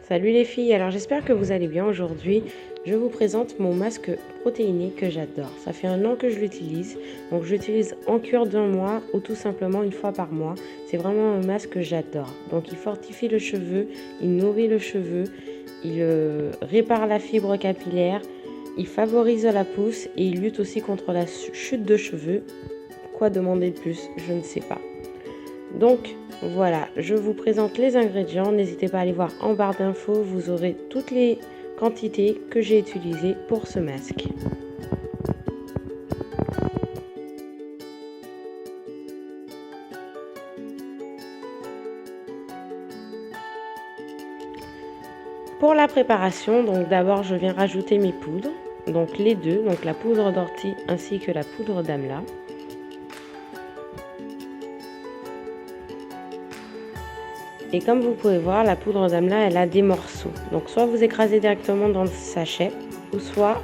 Salut les filles, alors j'espère que vous allez bien aujourd'hui. Je vous présente mon masque protéiné que j'adore. Ça fait 1 an que je l'utilise, donc je l'utilise en cure d'1 mois ou tout simplement 1 fois par mois. C'est vraiment un masque que j'adore. Donc il fortifie le cheveu, il nourrit le cheveu, il répare la fibre capillaire, il favorise la pousse et il lutte aussi contre la chute de cheveux. Quoi demander de plus? Je ne sais pas. Donc voilà, je vous présente les ingrédients. N'hésitez pas à aller voir en barre d'infos, vous aurez toutes les quantités que j'ai utilisées pour ce masque. Pour la préparation, donc d'abord je viens rajouter mes poudres, donc les deux, donc la poudre d'ortie ainsi que la poudre d'amla. Et comme vous pouvez voir, la poudre d'amla, elle a des morceaux. Donc soit vous écrasez directement dans le sachet, ou soit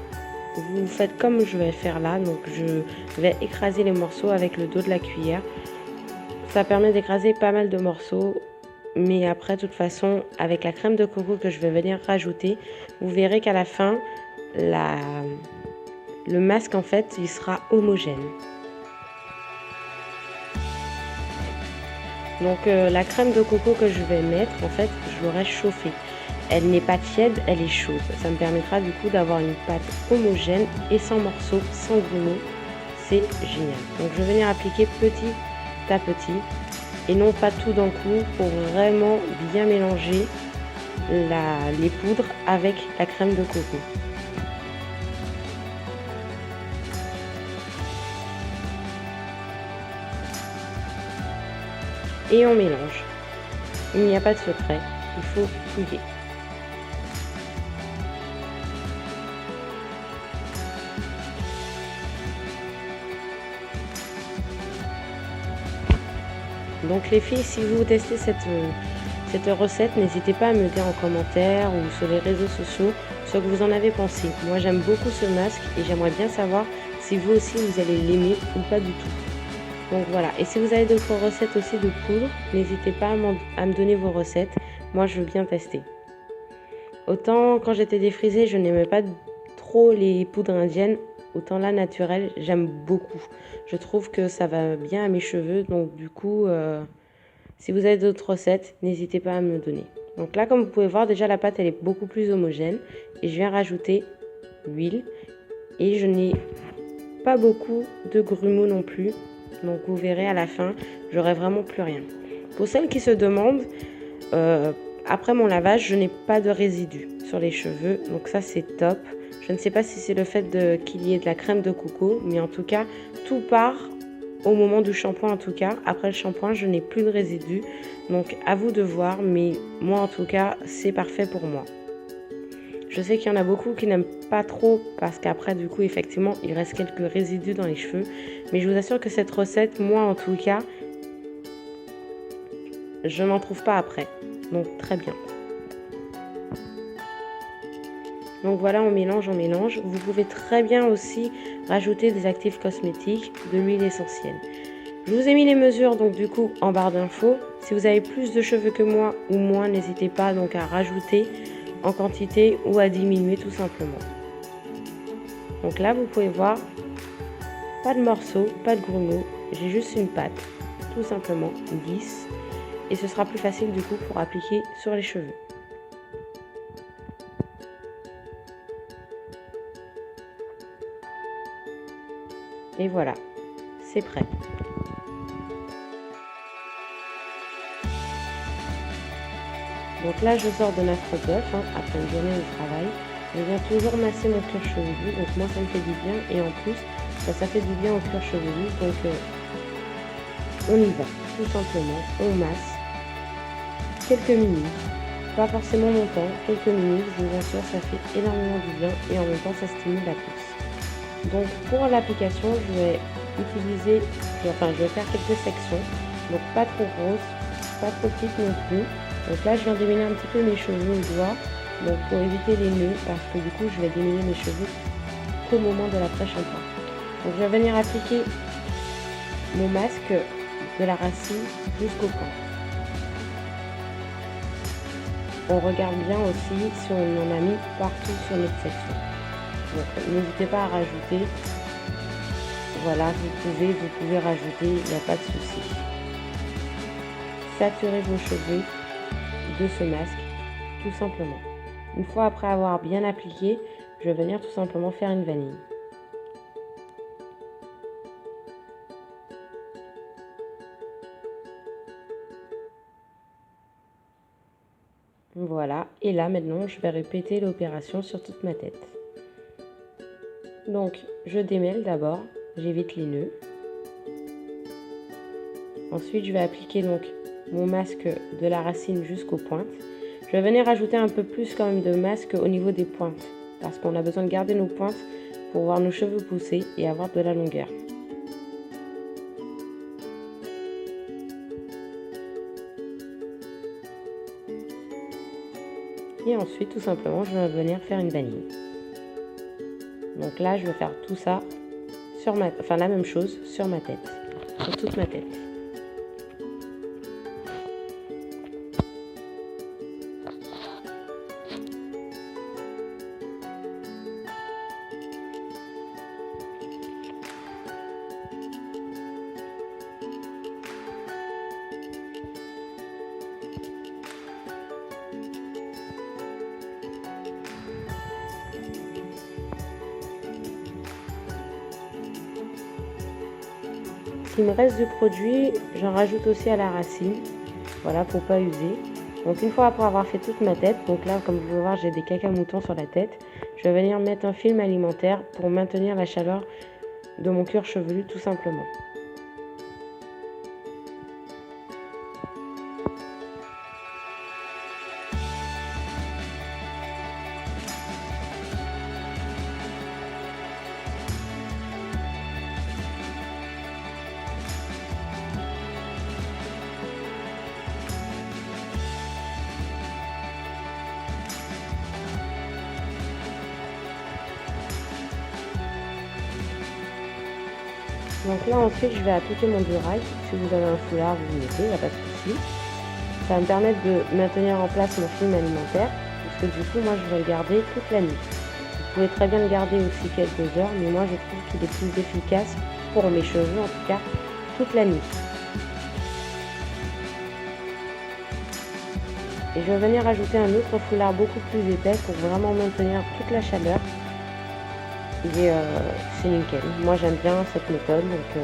vous faites comme je vais faire là. Donc je vais écraser les morceaux avec le dos de la cuillère. Ça permet d'écraser pas mal de morceaux. Mais après, de toute façon, avec la crème de coco que je vais venir rajouter, vous verrez qu'à la fin, le masque, en fait, il sera homogène. Donc la crème de coco que je vais mettre, en fait, je l'aurai chauffée. Elle n'est pas tiède, elle est chaude. Ça me permettra du coup d'avoir une pâte homogène et sans morceaux, sans grumeaux. C'est génial. Donc je vais venir appliquer petit à petit et non pas tout d'un coup pour vraiment bien mélanger les poudres avec la crème de coco. Et on mélange. Il n'y a pas de secret, il faut fouiller. Donc les filles, si vous testez cette recette, n'hésitez pas à me dire en commentaire ou sur les réseaux sociaux ce que vous en avez pensé. Moi j'aime beaucoup ce masque et j'aimerais bien savoir si vous aussi vous allez l'aimer ou pas du tout. Donc voilà, et si vous avez d'autres recettes aussi de poudre, n'hésitez pas à me donner vos recettes. Moi, je veux bien tester. Autant quand j'étais défrisée, je n'aimais pas trop les poudres indiennes. Autant là, naturelles, j'aime beaucoup. Je trouve que ça va bien à mes cheveux. Donc du coup, si vous avez d'autres recettes, n'hésitez pas à me donner. Donc là, comme vous pouvez voir, déjà la pâte, elle est beaucoup plus homogène. Et je viens rajouter l'huile. Et je n'ai pas beaucoup de grumeaux non plus. Donc vous verrez à la fin, j'aurai vraiment plus rien. Pour celles qui se demandent, après mon lavage, je n'ai pas de résidus sur les cheveux. Donc ça, c'est top. Je ne sais pas si c'est le fait qu'il y ait de la crème de coco, mais en tout cas, tout part au moment du shampoing en tout cas. Après le shampoing, je n'ai plus de résidus. Donc à vous de voir, mais moi en tout cas, c'est parfait pour moi. Je sais qu'il y en a beaucoup qui n'aiment pas trop parce qu'après, du coup, effectivement, il reste quelques résidus dans les cheveux. Mais je vous assure que cette recette, moi en tout cas, je n'en trouve pas après. Donc très bien. Donc voilà, on mélange, on mélange. Vous pouvez très bien aussi rajouter des actifs cosmétiques, de l'huile essentielle. Je vous ai mis les mesures donc du coup en barre d'infos. Si vous avez plus de cheveux que moi ou moins, n'hésitez pas donc à rajouter en quantité ou à diminuer tout simplement. Donc là, vous pouvez voir, pas de morceaux, pas de grumeaux, j'ai juste une pâte, tout simplement lisse, et ce sera plus facile du coup pour appliquer sur les cheveux. Et voilà, c'est prêt. Donc là, je sors de ma bœuf après une journée de travail. Je viens toujours masser mon cuir chevelu, donc moi ça me fait du bien et en plus ça fait du bien au cuir chevelu. Donc on y va, tout simplement, on masse quelques minutes, pas forcément longtemps, quelques minutes, je vous assure ça fait énormément du bien et en même temps ça stimule la pousse. Donc pour l'application, je vais faire quelques sections, donc pas trop grosses, pas trop petites non plus. Donc là, je viens démêler un petit peu mes cheveux au doigt, donc pour éviter les nœuds, parce que du coup, je vais démêler mes cheveux qu'au moment de l'après-shampoing. Donc je vais venir appliquer mon masque de la racine jusqu'au point. on regarde bien aussi si on en a mis partout sur notre section. Donc n'hésitez pas à rajouter. Voilà, vous pouvez rajouter, il n'y a pas de souci. Saturez vos cheveux de ce masque, tout simplement. Une fois après avoir bien appliqué, je vais venir tout simplement faire une vanille. Voilà, et là maintenant je vais répéter l'opération sur toute ma tête. Donc je démêle d'abord, j'évite les nœuds. Ensuite je vais appliquer donc mon masque de la racine jusqu'aux pointes. Je vais venir ajouter un peu plus quand même de masque au niveau des pointes, parce qu'on a besoin de garder nos pointes pour voir nos cheveux pousser et avoir de la longueur. Et ensuite, tout simplement, je vais venir faire une vanille. Donc là, je vais faire tout ça sur la même chose sur ma tête, sur toute ma tête. S'il me reste du produit, j'en rajoute aussi à la racine, voilà, pour pas user. Donc une fois après avoir fait toute ma tête, donc là comme vous pouvez voir j'ai des caca-moutons sur la tête, je vais venir mettre un film alimentaire pour maintenir la chaleur de mon cuir chevelu tout simplement. Donc là ensuite je vais appliquer mon durail. Si vous avez un foulard vous le mettez, il n'y a pas de souci. Ça va me permettre de maintenir en place mon film alimentaire, parce que du coup moi je vais le garder toute la nuit. Vous pouvez très bien le garder aussi quelques heures, mais moi je trouve qu'il est plus efficace pour mes cheveux en tout cas toute la nuit. Et je vais venir ajouter un autre foulard beaucoup plus épais pour vraiment maintenir toute la chaleur. Et c'est nickel. Moi j'aime bien cette méthode, donc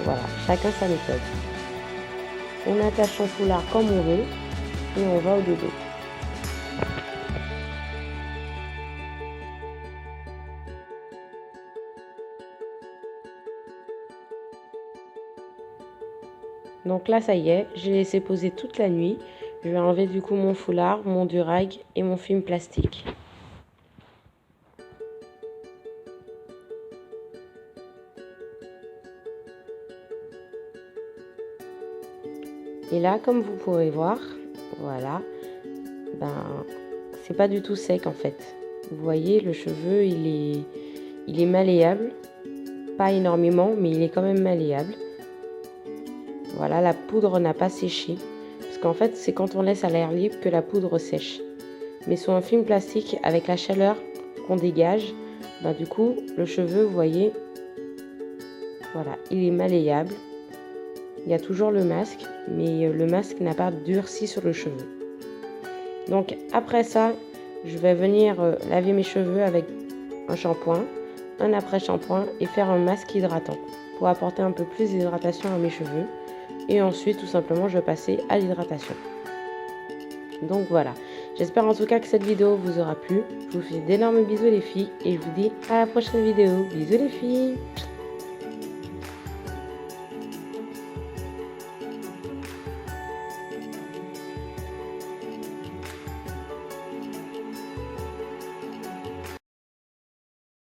voilà, chacun sa méthode. On attache son foulard comme on veut et on va au dodo. Donc là ça y est, j'ai laissé poser toute la nuit. Je vais enlever du coup mon foulard, mon durag et mon film plastique. Et là, comme vous pourrez voir, voilà, c'est pas du tout sec en fait. Vous voyez, le cheveu, il est malléable. Pas énormément, mais il est quand même malléable. Voilà, la poudre n'a pas séché. Parce qu'en fait, c'est quand on laisse à l'air libre que la poudre sèche. Mais sur un film plastique, avec la chaleur qu'on dégage, du coup, le cheveu, vous voyez, voilà, il est malléable. Il y a toujours le masque, mais le masque n'a pas durci sur le cheveu. Donc après ça, je vais venir laver mes cheveux avec un shampoing, un après-shampoing et faire un masque hydratant pour apporter un peu plus d'hydratation à mes cheveux. Et ensuite, tout simplement, je vais passer à l'hydratation. Donc voilà, j'espère en tout cas que cette vidéo vous aura plu. Je vous fais d'énormes bisous les filles et je vous dis à la prochaine vidéo. Bisous les filles!